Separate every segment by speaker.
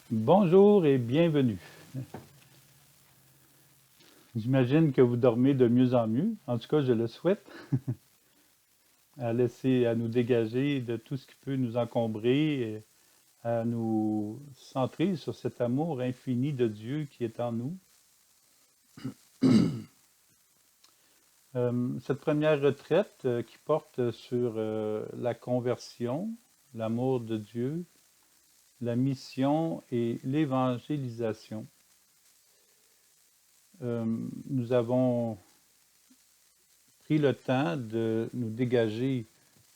Speaker 1: Bonjour et bienvenue. J'imagine que vous dormez de mieux en mieux. En tout cas, je le souhaite. À nous dégager de tout ce qui peut nous encombrer, et à nous centrer sur cet amour infini de Dieu qui est en nous. Cette première retraite qui porte sur la conversion, l'amour de Dieu, la mission et l'évangélisation. Nous avons pris le temps de nous dégager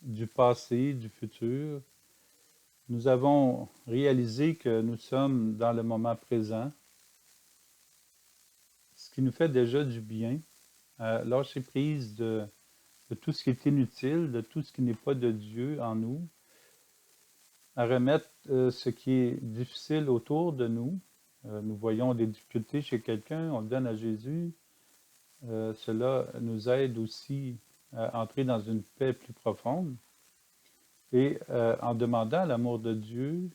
Speaker 1: du passé, du futur. Nous avons réalisé que nous sommes dans le moment présent, ce qui nous fait déjà du bien, lâcher prise de tout ce qui est inutile, de tout ce qui n'est pas de Dieu en nous, à remettre ce qui est difficile autour de nous. Nous voyons des difficultés chez quelqu'un, on le donne à Jésus. Cela nous aide aussi à entrer dans une paix plus profonde. Et en demandant l'amour de Dieu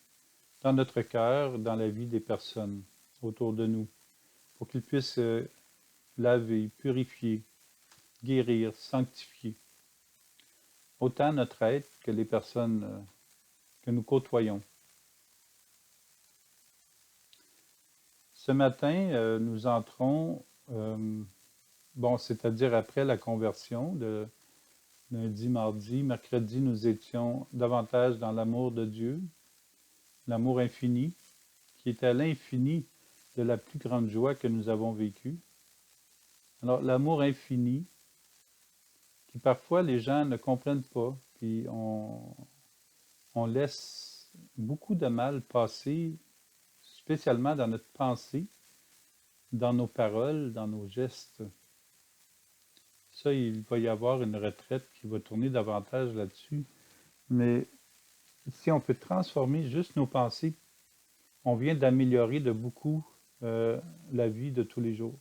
Speaker 1: dans notre cœur, dans la vie des personnes autour de nous, pour qu'il puisse laver, purifier, guérir, sanctifier, autant notre être que les personnes que nous côtoyons. Ce matin, nous entrons, c'est-à-dire après la conversion de lundi, mardi, mercredi, nous étions davantage dans l'amour de Dieu, l'amour infini, qui est à l'infini de la plus grande joie que nous avons vécue. Alors, l'amour infini, qui parfois les gens ne comprennent pas, puis on laisse beaucoup de mal passer, spécialement dans notre pensée, dans nos paroles, dans nos gestes. Ça, il va y avoir une retraite qui va tourner davantage là-dessus. Mais si on peut transformer juste nos pensées, on vient d'améliorer de beaucoup la vie de tous les jours.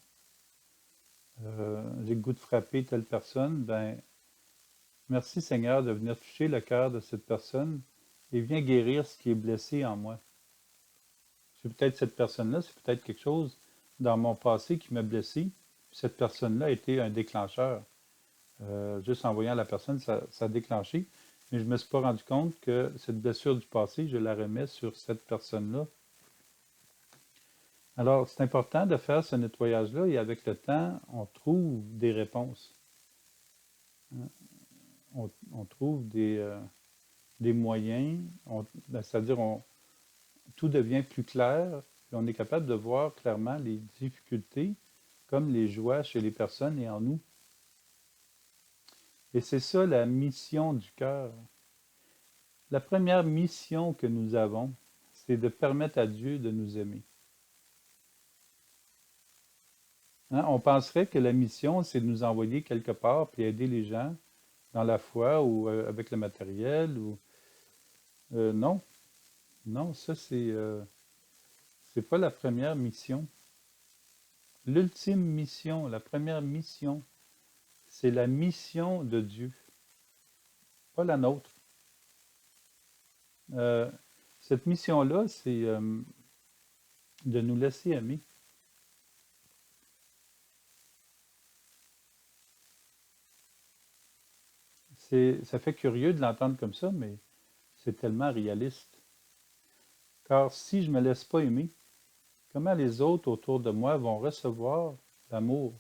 Speaker 1: J'ai le goût de frapper telle personne, ben merci Seigneur de venir toucher le cœur de cette personne et viens guérir ce qui est blessé en moi. C'est peut-être cette personne-là, c'est peut-être quelque chose dans mon passé qui m'a blessé. Cette personne-là a été un déclencheur. Juste en voyant la personne, ça a déclenché. Mais je ne me suis pas rendu compte que cette blessure du passé, je la remets sur cette personne-là. Alors, c'est important de faire ce nettoyage-là et avec le temps, on trouve des réponses. On trouve des moyens, c'est-à-dire tout devient plus clair, et on est capable de voir clairement les difficultés comme les joies chez les personnes et en nous. Et c'est ça la mission du cœur. La première mission que nous avons, c'est de permettre à Dieu de nous aimer. On penserait que la mission, c'est de nous envoyer quelque part puis aider les gens dans la foi ou avec le matériel. Non, non, ça c'est pas la première mission. L'ultime mission, la première mission, c'est la mission de Dieu, pas la nôtre. Euh, cette mission-là, c'est de nous laisser aimer. Ça fait curieux de l'entendre comme ça, mais c'est tellement réaliste. Car si je ne me laisse pas aimer, comment les autres autour de moi vont recevoir l'amour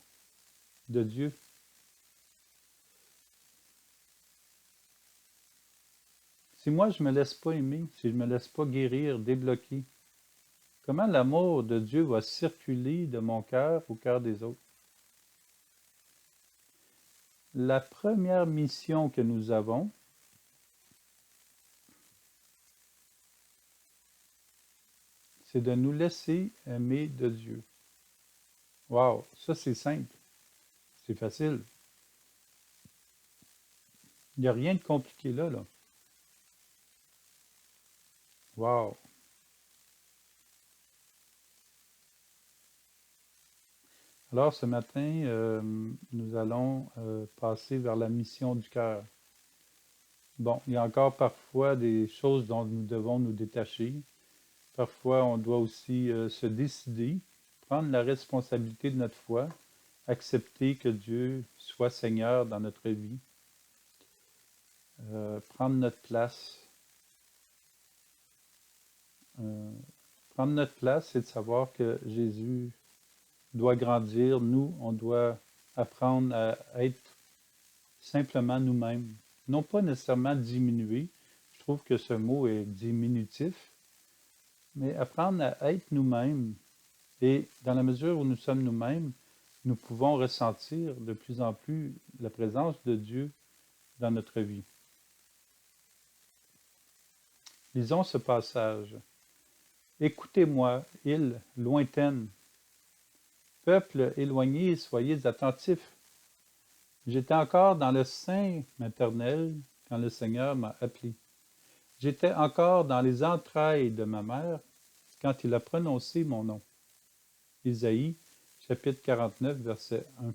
Speaker 1: de Dieu? Si moi je ne me laisse pas aimer, si je ne me laisse pas guérir, débloquer, comment l'amour de Dieu va circuler de mon cœur au cœur des autres? La première mission que nous avons, c'est de nous laisser aimer de Dieu. Wow, ça c'est simple, c'est facile. Il n'y a rien de compliqué là. Wow. Alors ce matin, nous allons passer vers la mission du cœur. Bon, il y a encore parfois des choses dont nous devons nous détacher, Parfois, on doit aussi se décider, prendre la responsabilité de notre foi, accepter que Dieu soit Seigneur dans notre vie, prendre notre place. Prendre notre place, c'est de savoir que Jésus doit grandir. Nous, on doit apprendre à être simplement nous-mêmes. Non pas nécessairement diminuer. Je trouve que ce mot est diminutif. Mais apprendre à être nous-mêmes. Et dans la mesure où nous sommes nous-mêmes, nous pouvons ressentir de plus en plus la présence de Dieu dans notre vie. Lisons ce passage. Écoutez-moi, îles lointaines, peuple éloigné, soyez attentifs. J'étais encore dans le sein maternel quand le Seigneur m'a appelé. J'étais encore dans les entrailles de ma mère quand il a prononcé mon nom. Isaïe, chapitre 49, verset 1.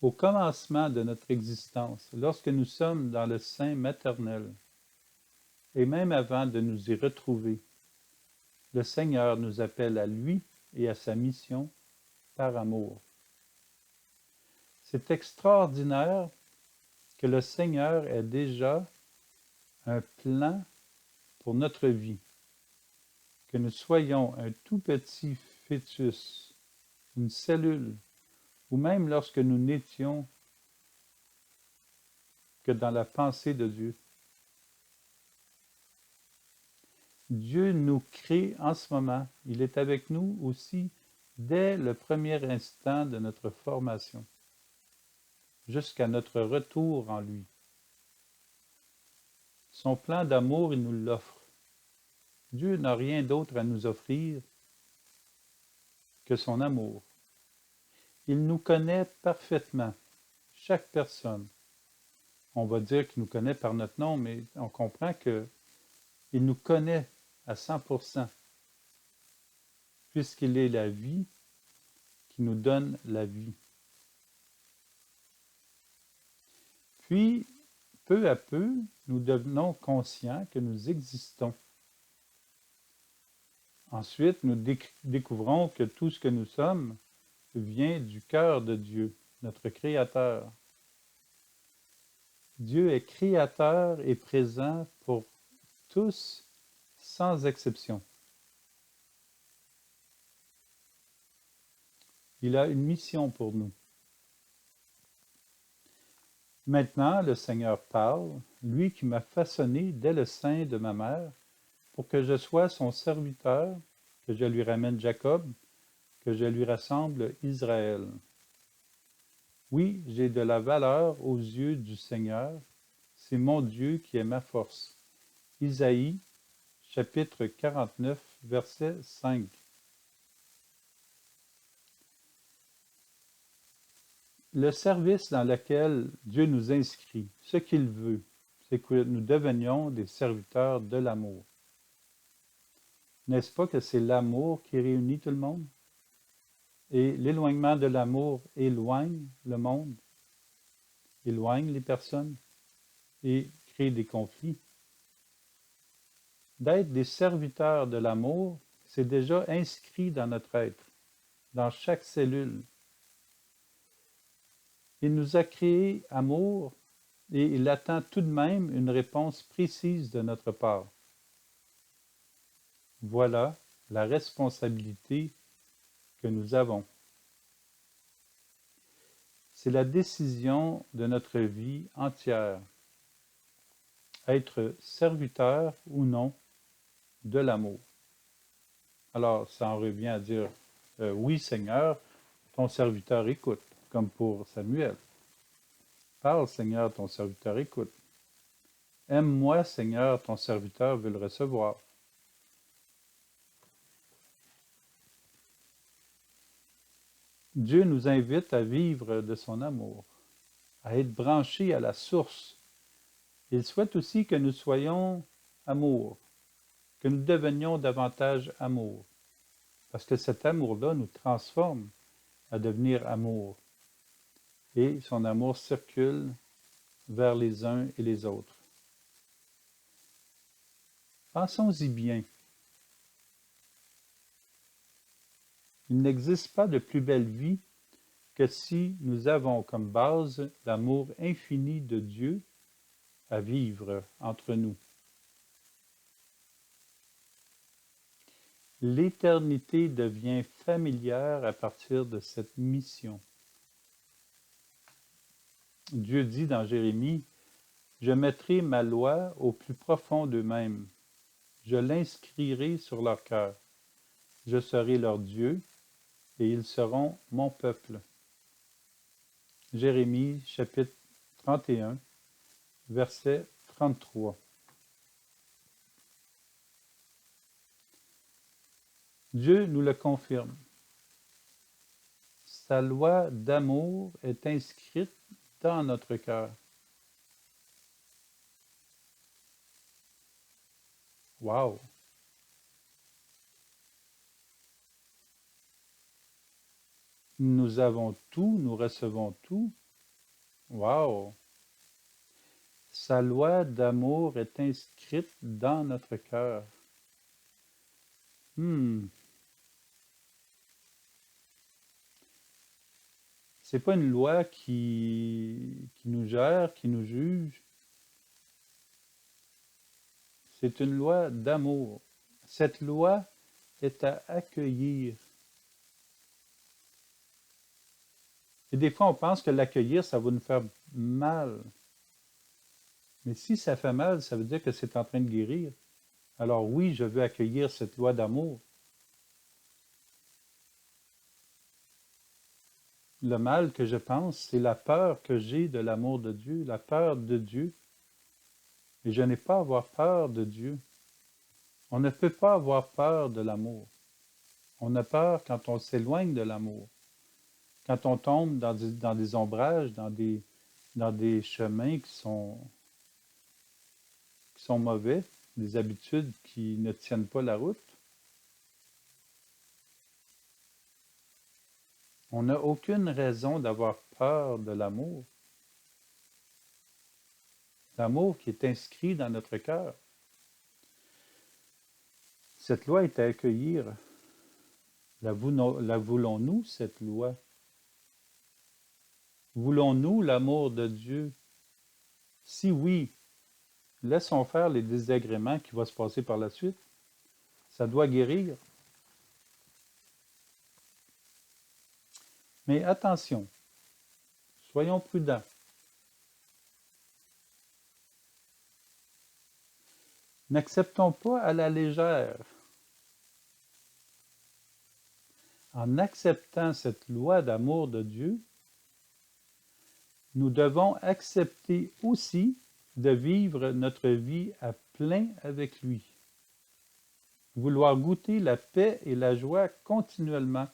Speaker 1: Au commencement de notre existence, lorsque nous sommes dans le sein maternel, et même avant de nous y retrouver, le Seigneur nous appelle à lui et à sa mission par amour. C'est extraordinaire que le Seigneur ait déjà un plan pour notre vie, que nous soyons un tout petit fœtus, une cellule, ou même lorsque nous n'étions que dans la pensée de Dieu. Dieu nous crée en ce moment. Il est avec nous aussi dès le premier instant de notre formation, jusqu'à notre retour en lui. Son plan d'amour, il nous l'offre. Dieu n'a rien d'autre à nous offrir que son amour. Il nous connaît parfaitement, chaque personne. On va dire qu'il nous connaît par notre nom, mais on comprend qu'il nous connaît à 100%, puisqu'il est la vie qui nous donne la vie. Puis, peu à peu, nous devenons conscients que nous existons. Ensuite, nous découvrons que tout ce que nous sommes vient du cœur de Dieu, notre Créateur. Dieu est créateur et présent pour tous, sans exception. Il a une mission pour nous. Maintenant, le Seigneur parle, lui qui m'a façonné dès le sein de ma mère, pour que je sois son serviteur, que je lui ramène Jacob, que je lui rassemble Israël. Oui, j'ai de la valeur aux yeux du Seigneur, c'est mon Dieu qui est ma force. Isaïe, chapitre 49, verset 5. Le service dans lequel Dieu nous inscrit, ce qu'il veut, c'est que nous devenions des serviteurs de l'amour. N'est-ce pas que c'est l'amour qui réunit tout le monde? Et l'éloignement de l'amour éloigne le monde, éloigne les personnes et crée des conflits. D'être des serviteurs de l'amour, c'est déjà inscrit dans notre être, dans chaque cellule. Il nous a créé amour et il attend tout de même une réponse précise de notre part. Voilà la responsabilité que nous avons. C'est la décision de notre vie entière. Être serviteur ou non de l'amour. Alors, ça en revient à dire, oui Seigneur, ton serviteur écoute, comme pour Samuel. Parle Seigneur, ton serviteur écoute. Aime-moi Seigneur, ton serviteur veut le recevoir. Dieu nous invite à vivre de son amour, à être branchés à la source. Il souhaite aussi que nous soyons amour, que nous devenions davantage amour, parce que cet amour-là nous transforme à devenir amour. Et son amour circule vers les uns et les autres. Pensons-y bien. Il n'existe pas de plus belle vie que si nous avons comme base l'amour infini de Dieu à vivre entre nous. L'éternité devient familière à partir de cette mission. Dieu dit dans Jérémie, « Je mettrai ma loi au plus profond d'eux-mêmes. Je l'inscrirai sur leur cœur. Je serai leur Dieu, et ils seront mon peuple. » Jérémie, chapitre 31, verset 33. Dieu nous le confirme. Sa loi d'amour est inscrite dans notre cœur. Wow! Nous avons tout, nous recevons tout. Wow! Sa loi d'amour est inscrite dans notre cœur. C'est pas une loi qui nous gère, qui nous juge. C'est une loi d'amour. Cette loi est à accueillir. Et des fois, on pense que l'accueillir, ça va nous faire mal. Mais si ça fait mal, ça veut dire que c'est en train de guérir. Alors oui, je veux accueillir cette loi d'amour. Le mal que je pense, c'est la peur que j'ai de l'amour de Dieu, la peur de Dieu. Et je n'ai pas à avoir peur de Dieu. On ne peut pas avoir peur de l'amour. On a peur quand on s'éloigne de l'amour. Quand on tombe dans des ombrages, dans des chemins qui sont mauvais, des habitudes qui ne tiennent pas la route. On n'a aucune raison d'avoir peur de l'amour. L'amour qui est inscrit dans notre cœur. Cette loi est à accueillir. La voulons-nous, cette loi? Voulons-nous l'amour de Dieu? Si oui, laissons faire les désagréments qui vont se passer par la suite. Ça doit guérir. Mais attention, soyons prudents. N'acceptons pas à la légère. En acceptant cette loi d'amour de Dieu, nous devons accepter aussi de vivre notre vie à plein avec lui. Vouloir goûter la paix et la joie continuellement.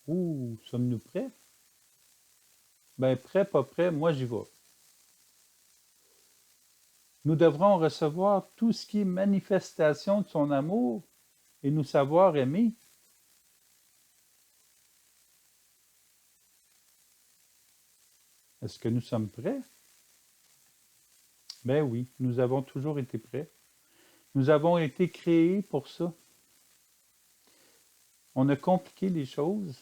Speaker 1: Ouh, sommes-nous prêts? Ben, prêt, pas prêt, moi j'y vais. Nous devrons recevoir tout ce qui est manifestation de son amour et nous savoir aimer. Est-ce que nous sommes prêts? Ben oui, nous avons toujours été prêts. Nous avons été créés pour ça. On a compliqué les choses.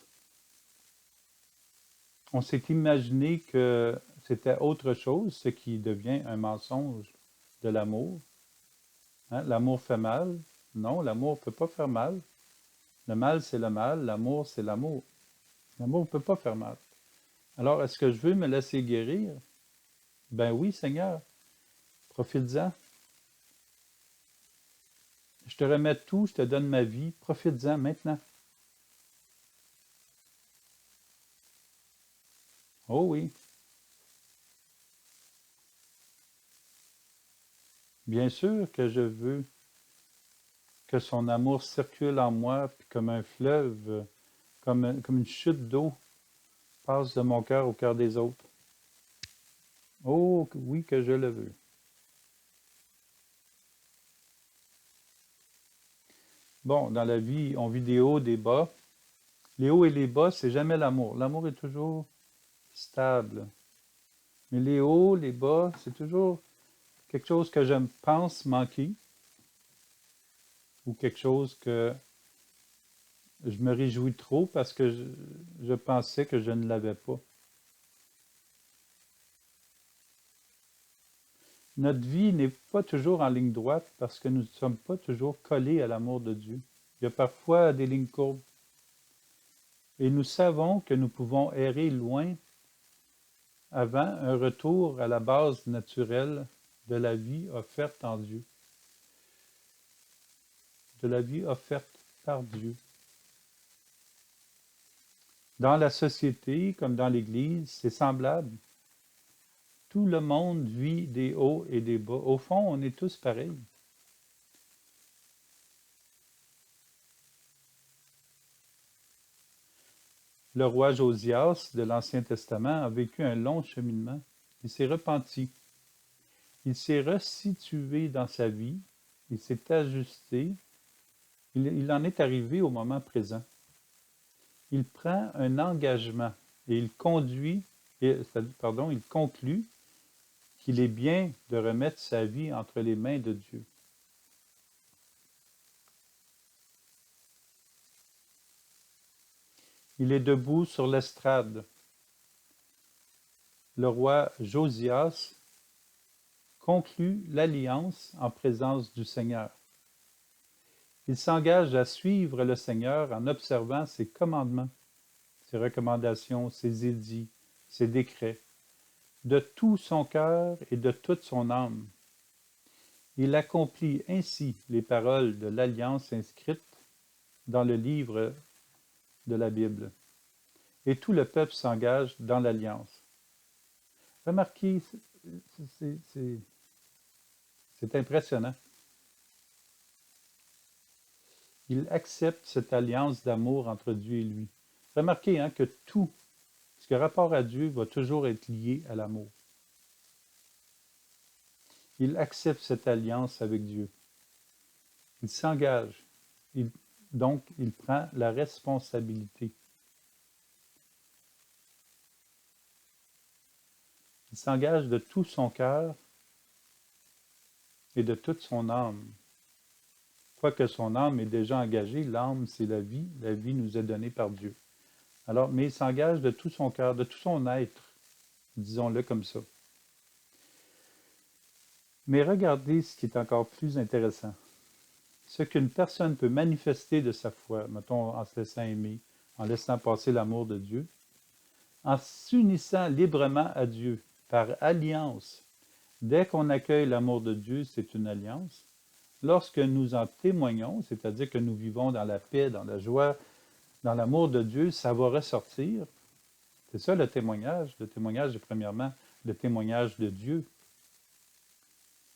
Speaker 1: On s'est imaginé que c'était autre chose, ce qui devient un mensonge de l'amour. Hein? L'amour fait mal. Non, l'amour ne peut pas faire mal. Le mal, c'est le mal. L'amour, c'est l'amour. L'amour ne peut pas faire mal. Alors, est-ce que je veux me laisser guérir? Ben oui, Seigneur. Profites-en. Je te remets tout, je te donne ma vie. Profites-en maintenant. Oh oui. Bien sûr que je veux que son amour circule en moi, puis comme un fleuve, comme une chute d'eau, passe de mon cœur au cœur des autres. Oh oui que je le veux. Bon, dans la vie, on vit des hauts, des bas. Les hauts et les bas, c'est jamais l'amour. L'amour est toujours stable. Mais les hauts, les bas, c'est toujours quelque chose que je pense manquer ou quelque chose que je me réjouis trop parce que je pensais que je ne l'avais pas. Notre vie n'est pas toujours en ligne droite parce que nous ne sommes pas toujours collés à l'amour de Dieu. Il y a parfois des lignes courbes. Et nous savons que nous pouvons errer loin avant un retour à la base naturelle de la vie offerte en Dieu, de la vie offerte par Dieu. Dans la société, comme dans l'Église, c'est semblable. Tout le monde vit des hauts et des bas. Au fond, on est tous pareils. Le roi Josias de l'Ancien Testament a vécu un long cheminement. Il s'est repenti. Il s'est resitué dans sa vie. Il s'est ajusté. Il en est arrivé au moment présent. Il prend un engagement et il conclut qu'il est bien de remettre sa vie entre les mains de Dieu. Il est debout sur l'estrade. Le roi Josias conclut l'alliance en présence du Seigneur. Il s'engage à suivre le Seigneur en observant ses commandements, ses recommandations, ses édits, ses décrets, de tout son cœur et de toute son âme. Il accomplit ainsi les paroles de l'alliance inscrite dans le livre de la Bible. Et tout le peuple s'engage dans l'alliance. Remarquez, c'est impressionnant. Il accepte cette alliance d'amour entre Dieu et lui. Remarquez que tout ce qui a rapport à Dieu va toujours être lié à l'amour. Il accepte cette alliance avec Dieu. Il s'engage. Donc, il prend la responsabilité. Il s'engage de tout son cœur et de toute son âme. Quoique son âme est déjà engagée, l'âme, c'est la vie. La vie nous est donnée par Dieu. Alors, mais il s'engage de tout son cœur, de tout son être, disons-le comme ça. Mais regardez ce qui est encore plus intéressant. Ce qu'une personne peut manifester de sa foi, mettons en se laissant aimer, en laissant passer l'amour de Dieu, en s'unissant librement à Dieu, par alliance. Dès qu'on accueille l'amour de Dieu, c'est une alliance. Lorsque nous en témoignons, c'est-à-dire que nous vivons dans la paix, dans la joie, dans l'amour de Dieu, ça va ressortir. C'est ça le témoignage. Le témoignage est premièrement le témoignage de Dieu.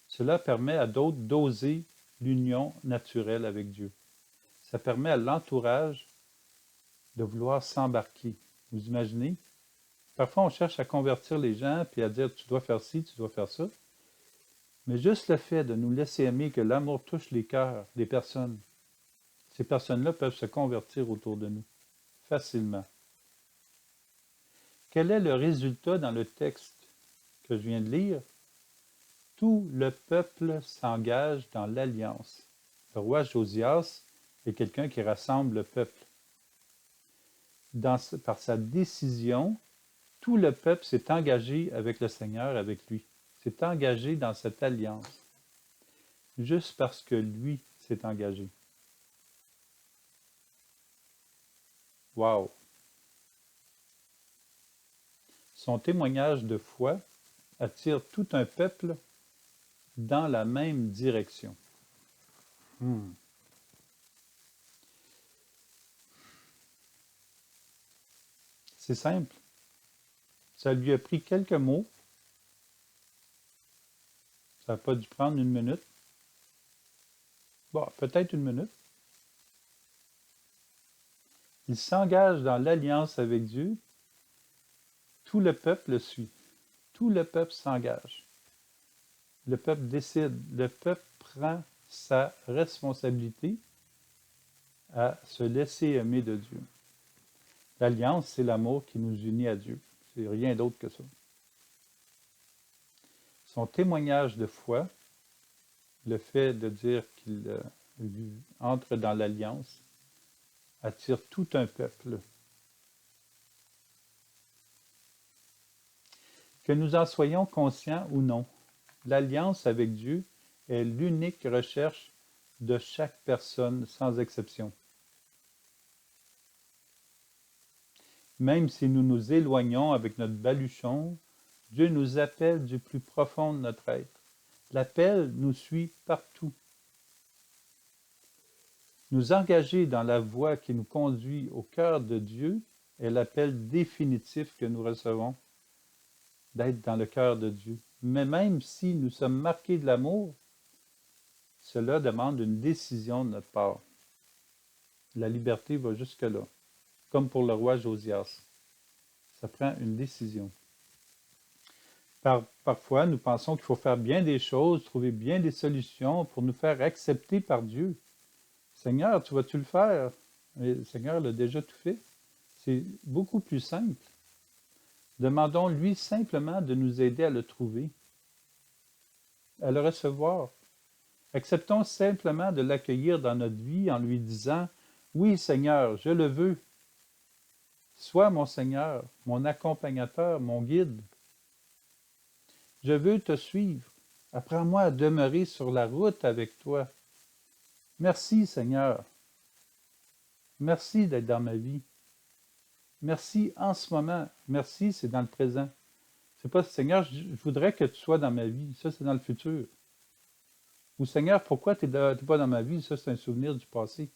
Speaker 1: Cela permet à d'autres d'oser l'union naturelle avec Dieu. Ça permet à l'entourage de vouloir s'embarquer. Vous imaginez? Parfois, on cherche à convertir les gens puis à dire tu dois faire ci, tu dois faire ça. Mais juste le fait de nous laisser aimer, que l'amour touche les cœurs des personnes, ces personnes-là peuvent se convertir autour de nous facilement. Quel est le résultat dans le texte que je viens de lire? Tout le peuple s'engage dans l'alliance. Le roi Josias est quelqu'un qui rassemble le peuple. Par sa décision, tout le peuple s'est engagé avec le Seigneur, avec lui. S'est engagé dans cette alliance. Juste parce que lui s'est engagé. Wow! Son témoignage de foi attire tout un peuple dans la même direction. C'est simple. Ça lui a pris quelques mots. Ça n'a pas dû prendre une minute. Bon, peut-être une minute. Il s'engage dans l'alliance avec Dieu. Tout le peuple le suit. Tout le peuple s'engage. Le peuple décide. Le peuple prend sa responsabilité à se laisser aimer de Dieu. L'alliance, c'est l'amour qui nous unit à Dieu. C'est rien d'autre que ça. Son témoignage de foi, le fait de dire qu'il entre dans l'alliance, attire tout un peuple. Que nous en soyons conscients ou non, l'alliance avec Dieu est l'unique recherche de chaque personne sans exception. Même si nous nous éloignons avec notre baluchon, Dieu nous appelle du plus profond de notre être. L'appel nous suit partout. Nous engager dans la voie qui nous conduit au cœur de Dieu est l'appel définitif que nous recevons, d'être dans le cœur de Dieu. Mais même si nous sommes marqués de l'amour, cela demande une décision de notre part. La liberté va jusque-là, comme pour le roi Josias. Ça prend une décision. Parfois, nous pensons qu'il faut faire bien des choses, trouver bien des solutions pour nous faire accepter par Dieu. Seigneur, tu vas-tu le faire? Et le Seigneur l'a déjà tout fait. C'est beaucoup plus simple. Demandons-lui simplement de nous aider à le trouver, à le recevoir. Acceptons simplement de l'accueillir dans notre vie en lui disant « Oui, Seigneur, je le veux. Sois mon Seigneur, mon accompagnateur, mon guide. Je veux te suivre. Apprends-moi à demeurer sur la route avec toi. Merci, Seigneur. Merci d'être dans ma vie. Merci en ce moment. Merci, c'est dans le présent. C'est pas Seigneur, je voudrais que tu sois dans ma vie. Ça, c'est dans le futur. Ou Seigneur, pourquoi tu n'es pas dans ma vie? Ça, c'est un souvenir du passé.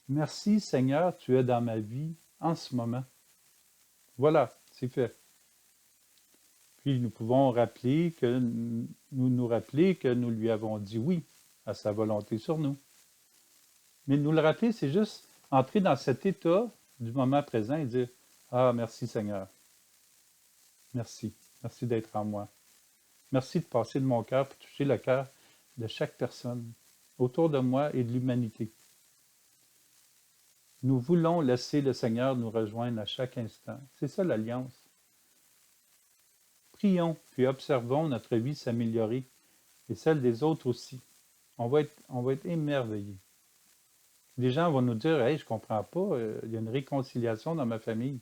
Speaker 1: Merci, Seigneur, tu es dans ma vie en ce moment. Voilà, c'est fait. Puis nous pouvons rappeler que nous rappeler que nous lui avons dit oui à sa volonté sur nous. Mais nous le rappeler, c'est juste entrer dans cet état du moment présent et dire « Ah, merci Seigneur. Merci. Merci d'être en moi. Merci de passer de mon cœur pour toucher le cœur de chaque personne autour de moi et de l'humanité. Nous voulons laisser le Seigneur nous rejoindre à chaque instant. C'est ça l'alliance. Prions, puis observons notre vie s'améliorer et celle des autres aussi. On va être émerveillés. Des gens vont nous dire « Hey, je ne comprends pas, il y a une réconciliation dans ma famille. »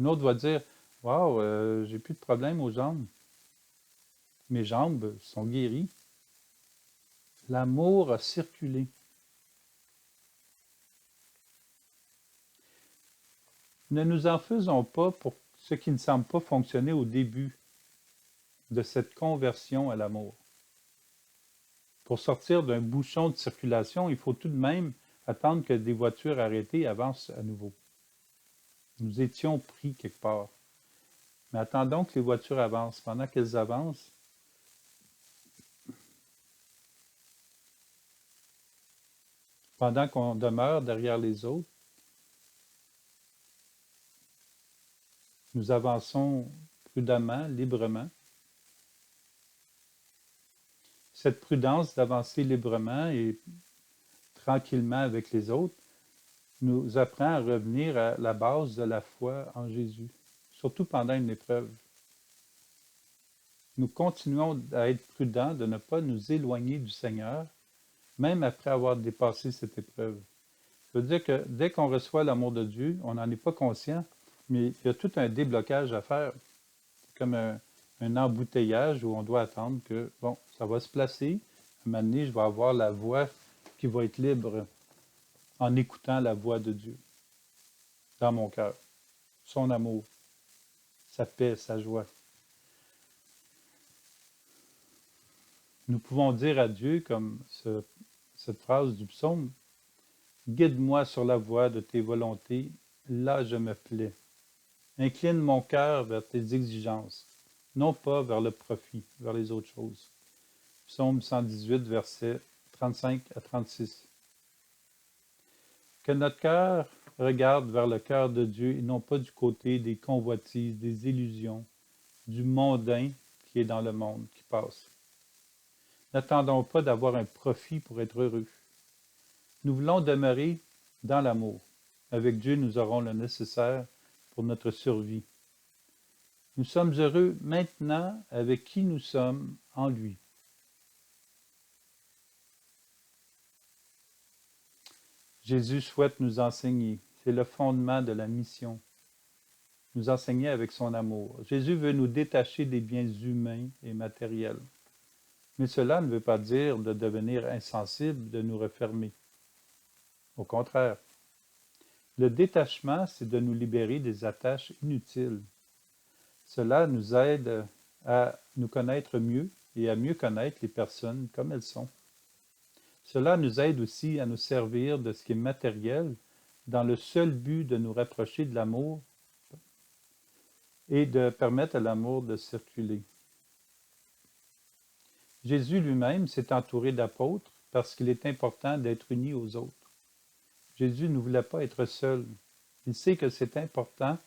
Speaker 1: Une autre va dire « Wow, j'ai plus de problème aux jambes. Mes jambes sont guéries. » L'amour a circulé. Ne nous en faisons pas pour ce qui ne semble pas fonctionner au début de cette conversion à l'amour. Pour sortir d'un bouchon de circulation, il faut tout de même attendre que des voitures arrêtées avancent à nouveau. Nous étions pris quelque part. Mais attendons que les voitures avancent. Pendant qu'elles avancent, pendant qu'on demeure derrière les autres, nous avançons prudemment, librement. Cette prudence d'avancer librement et tranquillement avec les autres nous apprend à revenir à la base de la foi en Jésus, surtout pendant une épreuve. Nous continuons à être prudents de ne pas nous éloigner du Seigneur, même après avoir dépassé cette épreuve. Ça veut dire que dès qu'on reçoit l'amour de Dieu, on n'en est pas conscient, mais il y a tout un déblocage à faire. C'est comme un embouteillage où on doit attendre que, bon, ça va se placer. À un moment donné, je vais avoir la voix qui va être libre en écoutant la voix de Dieu dans mon cœur. Son amour, sa paix, sa joie. Nous pouvons dire à Dieu, comme cette phrase du psaume, « Guide-moi sur la voie de tes volontés, là je me plais. Incline mon cœur vers tes exigences, non pas vers le profit, vers les autres choses. » Psaume 118, versets 35 à 36. Que notre cœur regarde vers le cœur de Dieu et non pas du côté des convoitises, des illusions, du mondain qui est dans le monde, qui passe. N'attendons pas d'avoir un profit pour être heureux. Nous voulons demeurer dans l'amour. Avec Dieu, nous aurons le nécessaire pour notre survie. Nous sommes heureux maintenant avec qui nous sommes en lui. Jésus souhaite nous enseigner, c'est le fondement de la mission, nous enseigner avec son amour. Jésus veut nous détacher des biens humains et matériels. Mais cela ne veut pas dire de devenir insensible, de nous refermer. Au contraire, le détachement, c'est de nous libérer des attaches inutiles. Cela nous aide à nous connaître mieux et à mieux connaître les personnes comme elles sont. Cela nous aide aussi à nous servir de ce qui est matériel dans le seul but de nous rapprocher de l'amour et de permettre à l'amour de circuler. Jésus lui-même s'est entouré d'apôtres parce qu'il est important d'être uni aux autres. Jésus ne voulait pas être seul. Il sait que c'est important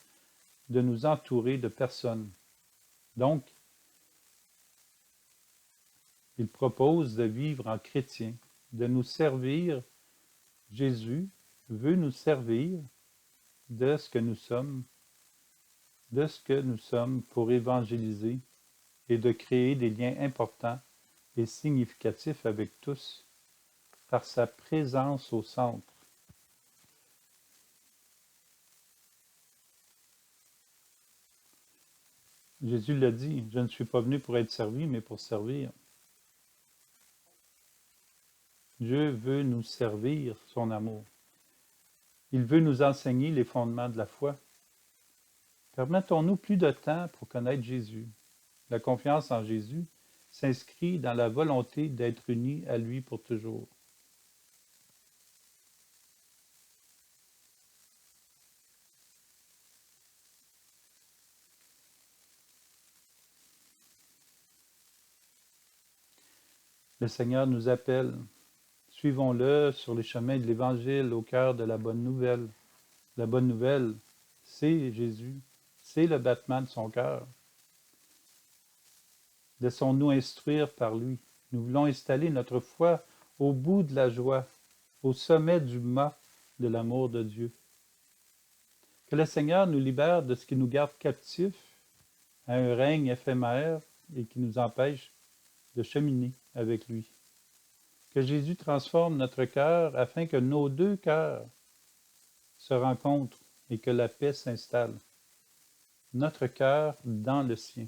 Speaker 1: de nous entourer de personnes. Donc, il propose de vivre en chrétien, de nous servir. Jésus veut nous servir de ce que nous sommes pour évangéliser et de créer des liens importants et significatifs avec tous par sa présence au centre. Jésus l'a dit, je ne suis pas venu pour être servi, mais pour servir. Dieu veut nous servir son amour. Il veut nous enseigner les fondements de la foi. Permettons-nous plus de temps pour connaître Jésus. La confiance en Jésus s'inscrit dans la volonté d'être unis à lui pour toujours. Le Seigneur nous appelle. Suivons-le sur les chemins de l'Évangile au cœur de la bonne nouvelle. La bonne nouvelle, c'est Jésus, c'est le battement de son cœur. Laissons-nous instruire par lui. Nous voulons installer notre foi au bout de la joie, au sommet du mât de l'amour de Dieu. Que le Seigneur nous libère de ce qui nous garde captifs à un règne éphémère et qui nous empêche de cheminer avec lui. Que Jésus transforme notre cœur afin que nos deux cœurs se rencontrent et que la paix s'installe. Notre cœur dans le sien.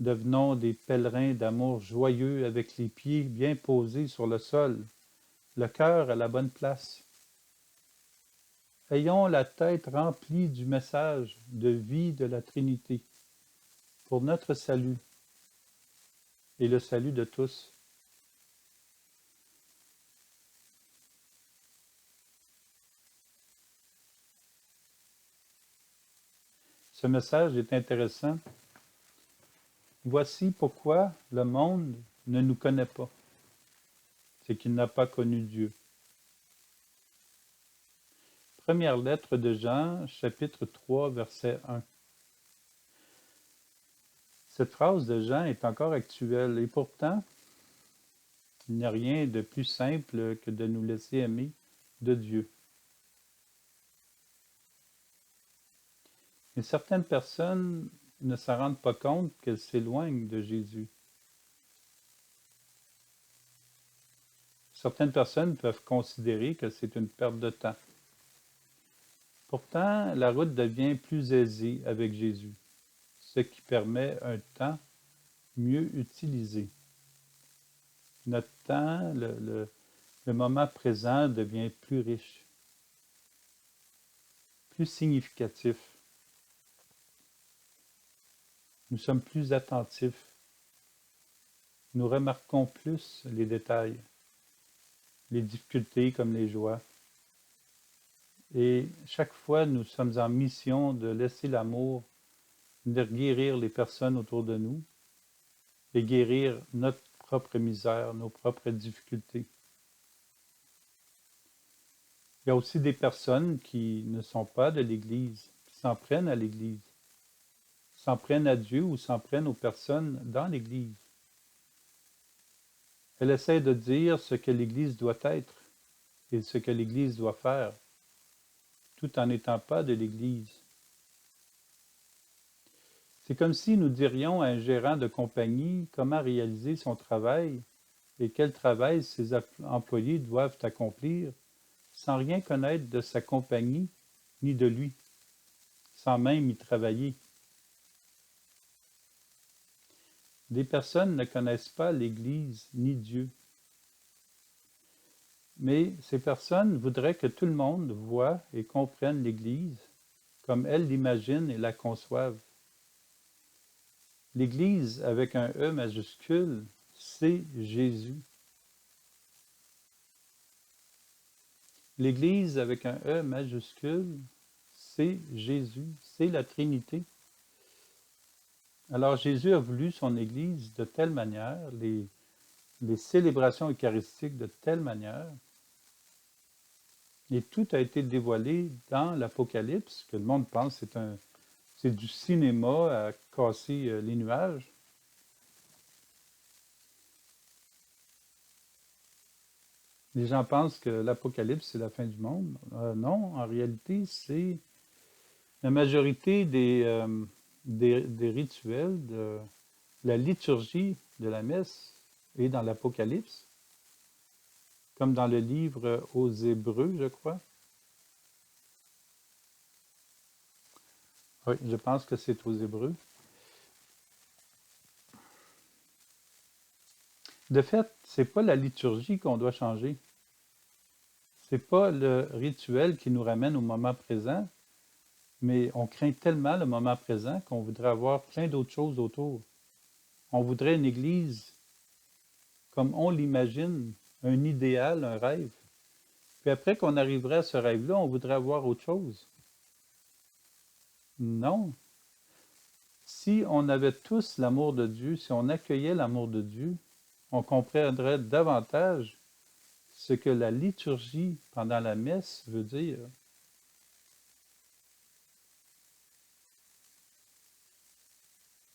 Speaker 1: Devenons des pèlerins d'amour joyeux avec les pieds bien posés sur le sol, le cœur à la bonne place. Ayons la tête remplie du message de vie de la Trinité pour notre salut et le salut de tous. Ce message est intéressant. Voici pourquoi le monde ne nous connaît pas. C'est qu'il n'a pas connu Dieu. Première lettre de Jean, chapitre 3, verset 1. Cette phrase de Jean est encore actuelle et pourtant, il n'y a rien de plus simple que de nous laisser aimer de Dieu. Mais certaines personnes ne s'en rendent pas compte qu'elles s'éloignent de Jésus. Certaines personnes peuvent considérer que c'est une perte de temps. Pourtant, la route devient plus aisée avec Jésus, ce qui permet un temps mieux utilisé. Notre temps, le moment présent devient plus riche, plus significatif. Nous sommes plus attentifs. Nous remarquons plus les détails, les difficultés comme les joies. Et chaque fois, nous sommes en mission de laisser l'amour de guérir les personnes autour de nous et guérir notre propre misère, nos propres difficultés. Il y a aussi des personnes qui ne sont pas de l'Église, qui s'en prennent à l'Église, s'en prennent à Dieu ou s'en prennent aux personnes dans l'Église. Elles essaient de dire ce que l'Église doit être et ce que l'Église doit faire, tout en n'étant pas de l'Église. C'est comme si nous dirions à un gérant de compagnie comment réaliser son travail et quel travail ses employés doivent accomplir sans rien connaître de sa compagnie ni de lui, sans même y travailler. Des personnes ne connaissent pas l'Église ni Dieu. Mais ces personnes voudraient que tout le monde voie et comprenne l'Église comme elles l'imaginent et la conçoivent. L'Église avec un E majuscule, c'est Jésus. L'Église avec un E majuscule, c'est Jésus, c'est la Trinité. Alors Jésus a voulu son Église de telle manière, les célébrations eucharistiques de telle manière, et tout a été dévoilé dans l'Apocalypse, que le monde pense que c'est du cinéma à casser les nuages. Les gens pensent que l'Apocalypse, c'est la fin du monde. Non, en réalité, c'est la majorité des rituels, de la liturgie de la messe est dans l'Apocalypse, comme dans le livre aux Hébreux, je crois. Oui, je pense que c'est aux Hébreux. De fait, c'est pas la liturgie qu'on doit changer. C'est pas le rituel qui nous ramène au moment présent, mais on craint tellement le moment présent qu'on voudrait avoir plein d'autres choses autour. On voudrait une église comme on l'imagine, un idéal, un rêve. Puis après qu'on arriverait à ce rêve-là, on voudrait avoir autre chose. Non. Si on avait tous l'amour de Dieu, si on accueillait l'amour de Dieu, on comprendrait davantage ce que la liturgie pendant la messe veut dire.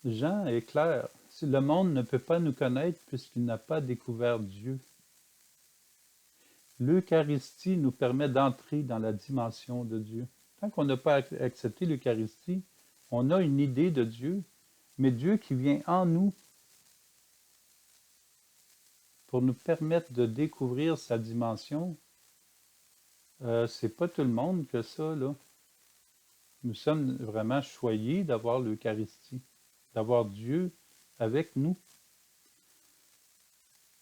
Speaker 1: Jean est clair. Le monde ne peut pas nous connaître puisqu'il n'a pas découvert Dieu. L'Eucharistie nous permet d'entrer dans la dimension de Dieu. Tant qu'on n'a pas accepté l'Eucharistie, on a une idée de Dieu, mais Dieu qui vient en nous pour nous permettre de découvrir sa dimension, c'est pas tout le monde que ça, là. Nous sommes vraiment choyés d'avoir l'Eucharistie, d'avoir Dieu avec nous.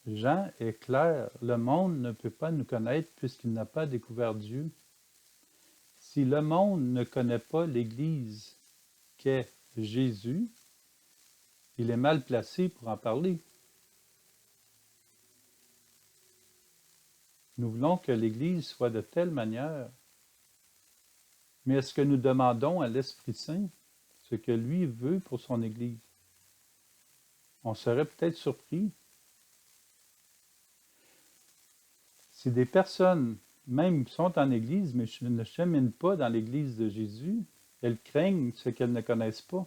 Speaker 1: Jean est clair, le monde ne peut pas nous connaître puisqu'il n'a pas découvert Dieu. Si le monde ne connaît pas l'Église qu'est Jésus, il est mal placé pour en parler. Nous voulons que l'Église soit de telle manière. Mais est-ce que nous demandons à l'Esprit Saint ce que lui veut pour son Église? On serait peut-être surpris si des personnes, même sont en Église, mais ne cheminent pas dans l'Église de Jésus, elles craignent ce qu'elles ne connaissent pas.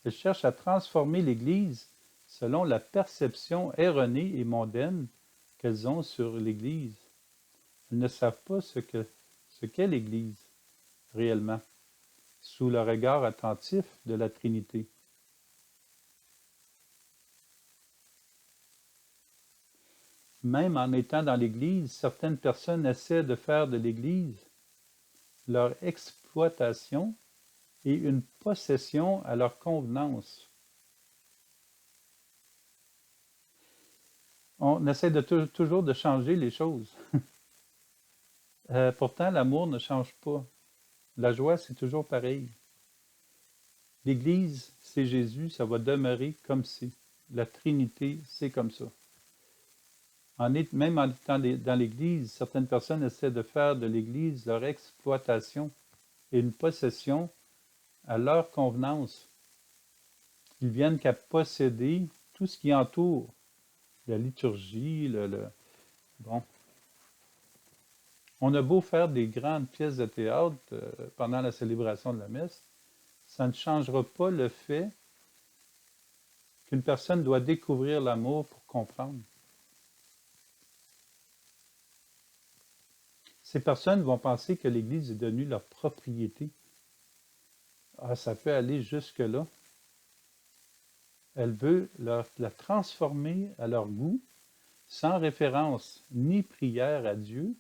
Speaker 1: Elles cherchent à transformer l'Église selon la perception erronée et mondaine qu'elles ont sur l'Église. Elles ne savent pas ce qu'est l'Église réellement, sous le regard attentif de la Trinité. Même en étant dans l'Église, certaines personnes essaient de faire de l'Église leur exploitation et une possession à leur convenance. On essaie toujours de changer les choses. Pourtant, l'amour ne change pas. La joie, c'est toujours pareil. L'Église, c'est Jésus, ça va demeurer comme c'est. La Trinité, c'est comme ça. Même en étant dans l'Église, certaines personnes essaient de faire de l'Église leur exploitation et une possession à leur convenance. Ils viennent qu'à posséder tout ce qui entoure la liturgie, bon. On a beau faire des grandes pièces de théâtre pendant la célébration de la messe, ça ne changera pas le fait qu'une personne doit découvrir l'amour pour comprendre. Ces personnes vont penser que l'Église est devenue leur propriété. Ah, ça peut aller jusque-là. Elle veut la transformer à leur goût, sans référence ni prière à Dieu,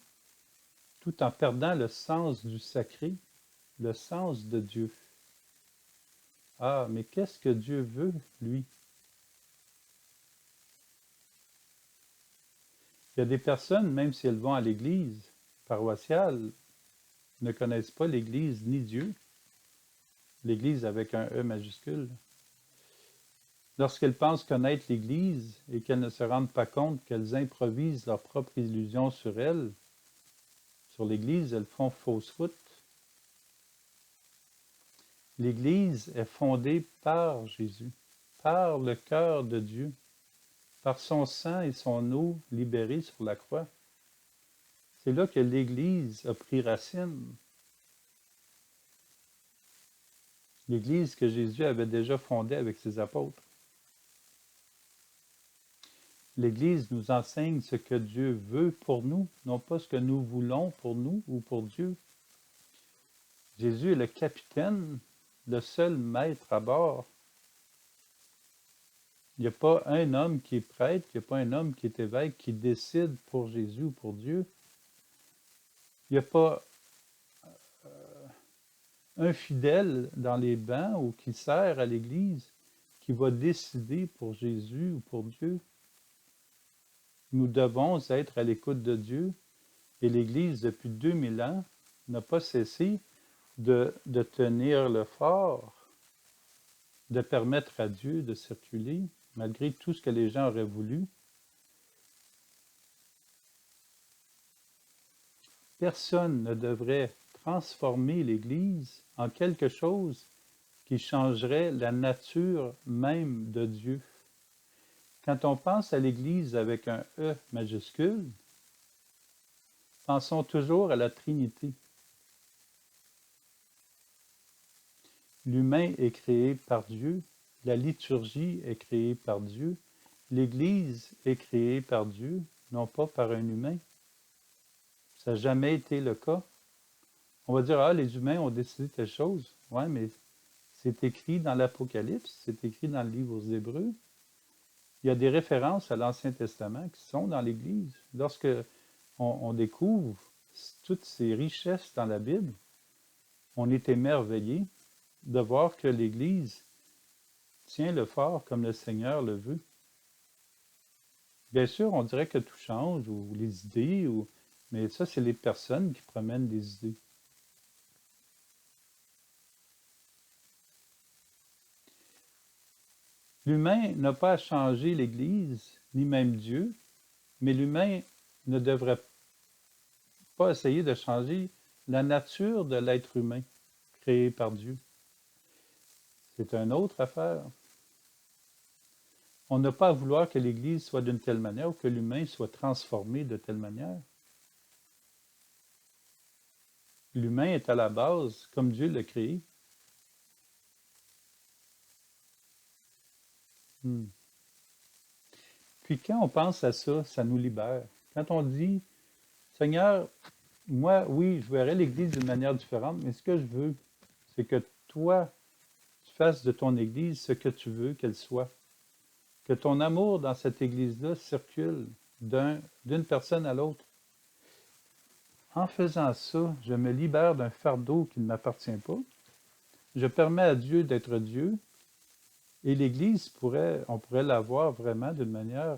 Speaker 1: tout en perdant le sens du sacré, le sens de Dieu. Ah, mais qu'est-ce que Dieu veut, lui? Il y a des personnes, même si elles vont à l'église paroissiale, ne connaissent pas l'Église ni Dieu. L'Église avec un E majuscule. Lorsqu'elles pensent connaître l'Église et qu'elles ne se rendent pas compte qu'elles improvisent leur propre illusion sur elle, sur l'Église, elles font fausse route. L'Église est fondée par Jésus, par le cœur de Dieu, par son sang et son eau libérés sur la croix. C'est là que l'Église a pris racine. L'Église que Jésus avait déjà fondée avec ses apôtres. L'Église nous enseigne ce que Dieu veut pour nous, non pas ce que nous voulons pour nous ou pour Dieu. Jésus est le capitaine, le seul maître à bord. Il n'y a pas un homme qui est prêtre, il n'y a pas un homme qui est évêque qui décide pour Jésus ou pour Dieu. Il n'y a pas un fidèle dans les bancs ou qui sert à l'Église qui va décider pour Jésus ou pour Dieu. Nous devons être à l'écoute de Dieu et l'Église, depuis 2000 ans, n'a pas cessé de tenir le fort, de permettre à Dieu de circuler, malgré tout ce que les gens auraient voulu. Personne ne devrait transformer l'Église en quelque chose qui changerait la nature même de Dieu. Quand on pense à l'Église avec un E majuscule, pensons toujours à la Trinité. L'humain est créé par Dieu, la liturgie est créée par Dieu, l'Église est créée par Dieu, non pas par un humain. Ça n'a jamais été le cas. On va dire, ah, les humains ont décidé telle chose. Oui, mais c'est écrit dans l'Apocalypse, c'est écrit dans le livre aux Hébreux. Il y a des références à l'Ancien Testament qui sont dans l'Église. Lorsque on découvre toutes ces richesses dans la Bible, on est émerveillé de voir que l'Église tient le fort comme le Seigneur le veut. Bien sûr, on dirait que tout change, ou les idées, mais ça, c'est les personnes qui promènent des idées. L'humain n'a pas à changer l'Église, ni même Dieu, mais l'humain ne devrait pas essayer de changer la nature de l'être humain créé par Dieu. C'est une autre affaire. On n'a pas à vouloir que l'Église soit d'une telle manière ou que l'humain soit transformé de telle manière. L'humain est à la base comme Dieu l'a créé. Puis quand on pense à ça, ça nous libère. Quand on dit, Seigneur, moi, oui, je verrai l'Église d'une manière différente, mais ce que je veux, c'est que toi, tu fasses de ton Église ce que tu veux qu'elle soit. Que ton amour dans cette Église-là circule d'une personne à l'autre. En faisant ça, je me libère d'un fardeau qui ne m'appartient pas. Je permets à Dieu d'être Dieu. Et l'Église, on pourrait la voir vraiment d'une manière,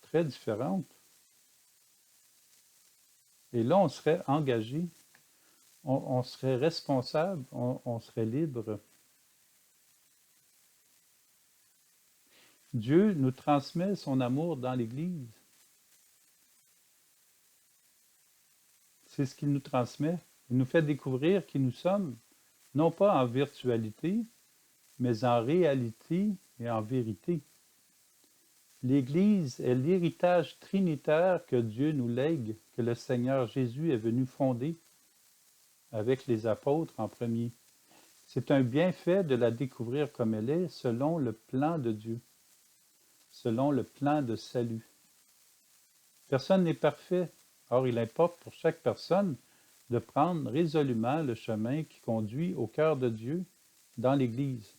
Speaker 1: très différente. Et là, on serait engagé, on serait responsable, on serait libre. Dieu nous transmet son amour dans l'Église. C'est ce qu'il nous transmet. Il nous fait découvrir qui nous sommes, non pas en virtualité, mais en réalité et en vérité. L'Église est l'héritage trinitaire que Dieu nous lègue, que le Seigneur Jésus est venu fonder avec les apôtres en premier. C'est un bienfait de la découvrir comme elle est, selon le plan de Dieu, selon le plan de salut. Personne n'est parfait. Or, il importe pour chaque personne de prendre résolument le chemin qui conduit au cœur de Dieu dans l'Église.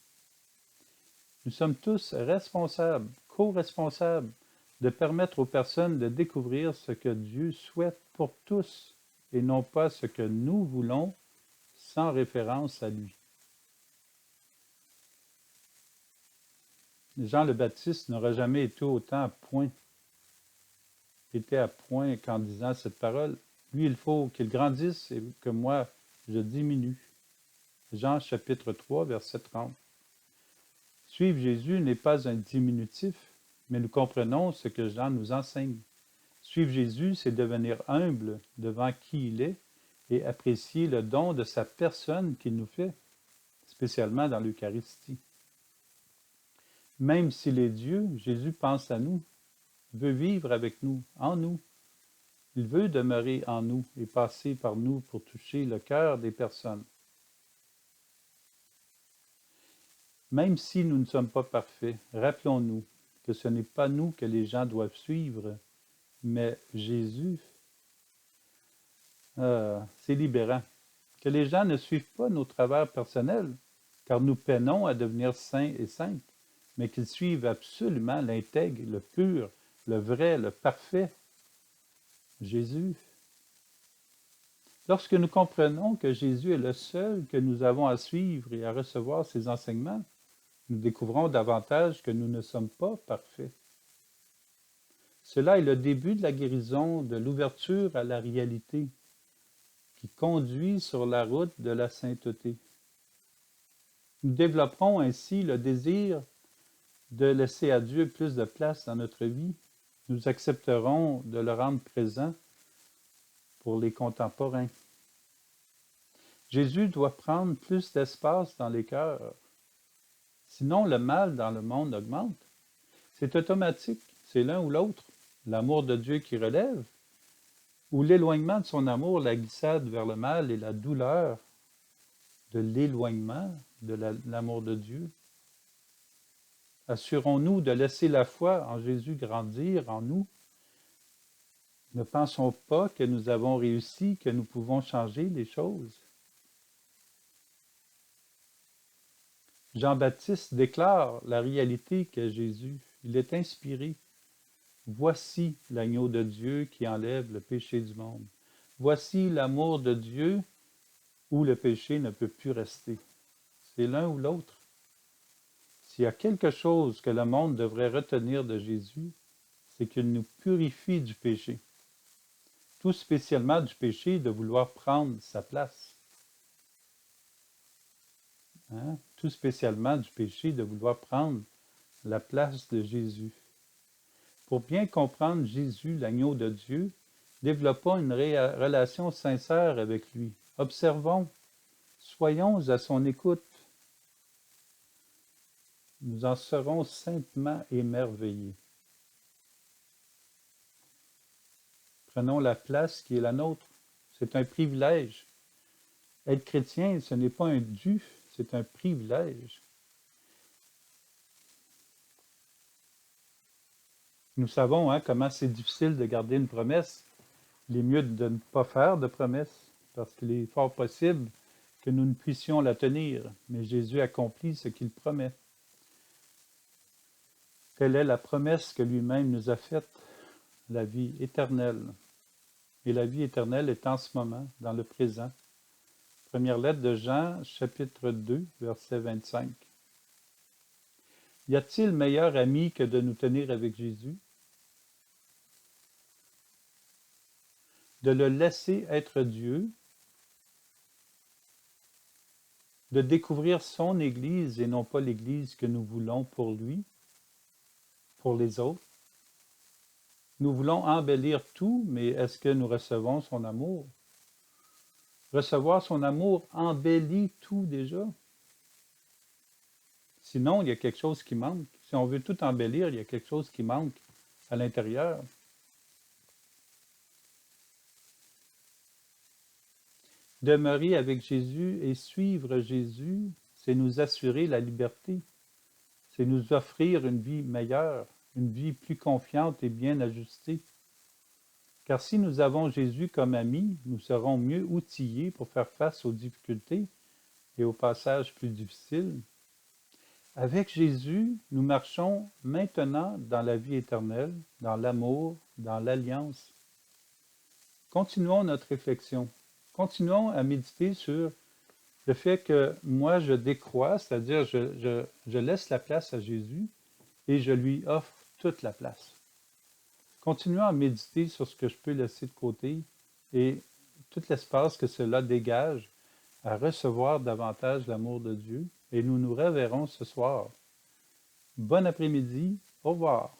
Speaker 1: Nous sommes tous responsables, co-responsables, de permettre aux personnes de découvrir ce que Dieu souhaite pour tous et non pas ce que nous voulons sans référence à lui. Jean le Baptiste n'aura jamais été autant à point qu'en disant cette parole. Lui, il faut qu'il grandisse et que moi, je diminue. Jean chapitre 3, verset 30. Suivre Jésus n'est pas un diminutif, mais nous comprenons ce que Jean nous enseigne. Suivre Jésus, c'est devenir humble devant qui il est et apprécier le don de sa personne qu'il nous fait, spécialement dans l'Eucharistie. Même s'il est Dieu, Jésus pense à nous, veut vivre avec nous, en nous. Il veut demeurer en nous et passer par nous pour toucher le cœur des personnes. Même si nous ne sommes pas parfaits, rappelons-nous que ce n'est pas nous que les gens doivent suivre, mais Jésus. C'est libérant. Que les gens ne suivent pas nos travers personnels, car nous peinons à devenir saints et saintes, mais qu'ils suivent absolument l'intègre, le pur, le vrai, le parfait, Jésus. Lorsque nous comprenons que Jésus est le seul que nous avons à suivre et à recevoir ses enseignements, nous découvrons davantage que nous ne sommes pas parfaits. Cela est le début de la guérison, de l'ouverture à la réalité, qui conduit sur la route de la sainteté. Nous développerons ainsi le désir de laisser à Dieu plus de place dans notre vie. Nous accepterons de le rendre présent pour les contemporains. Jésus doit prendre plus d'espace dans les cœurs. Sinon, le mal dans le monde augmente. C'est automatique, c'est l'un ou l'autre. L'amour de Dieu qui relève, ou l'éloignement de son amour, la glissade vers le mal et la douleur de l'éloignement de l'amour de Dieu. Assurons-nous de laisser la foi en Jésus grandir en nous. Ne pensons pas que nous avons réussi, que nous pouvons changer les choses. Jean-Baptiste déclare la réalité qu'est Jésus. Il est inspiré. Voici l'agneau de Dieu qui enlève le péché du monde. Voici l'amour de Dieu où le péché ne peut plus rester. C'est l'un ou l'autre. S'il y a quelque chose que le monde devrait retenir de Jésus, c'est qu'il nous purifie du péché. Tout spécialement du péché de vouloir prendre sa place. Tout spécialement du péché de vouloir prendre la place de Jésus. Pour bien comprendre Jésus, l'agneau de Dieu, développons une relation sincère avec lui. Observons, soyons à son écoute. Nous en serons saintement émerveillés. Prenons la place qui est la nôtre. C'est un privilège. Être chrétien, ce n'est pas un dû, c'est un privilège. Nous savons comment c'est difficile de garder une promesse. Il est mieux de ne pas faire de promesse, parce qu'il est fort possible que nous ne puissions la tenir. Mais Jésus accomplit ce qu'il promet. Quelle est la promesse que lui-même nous a faite? La vie éternelle. Et la vie éternelle est en ce moment, dans le présent. Première lettre de Jean, chapitre 2, verset 25. Y a-t-il meilleur ami que de nous tenir avec Jésus? De le laisser être Dieu, de découvrir son Église et non pas l'Église que nous voulons pour lui, pour les autres. Nous voulons embellir tout, mais est-ce que nous recevons son amour? Recevoir son amour embellit tout déjà. Sinon, il y a quelque chose qui manque. Si on veut tout embellir, il y a quelque chose qui manque à l'intérieur. Demeurer avec Jésus et suivre Jésus, c'est nous assurer la liberté. C'est nous offrir une vie meilleure, une vie plus confiante et bien ajustée. Car si nous avons Jésus comme ami, nous serons mieux outillés pour faire face aux difficultés et aux passages plus difficiles. avec Jésus, nous marchons maintenant dans la vie éternelle, dans l'amour, dans l'alliance. Continuons notre réflexion. Continuons à méditer sur le fait que moi, je décrois, c'est-à-dire je laisse la place à Jésus et je lui offre toute la place. Continuons à méditer sur ce que je peux laisser de côté et tout l'espace que cela dégage à recevoir davantage l'amour de Dieu. Et nous nous reverrons ce soir. Bon après-midi. Au revoir.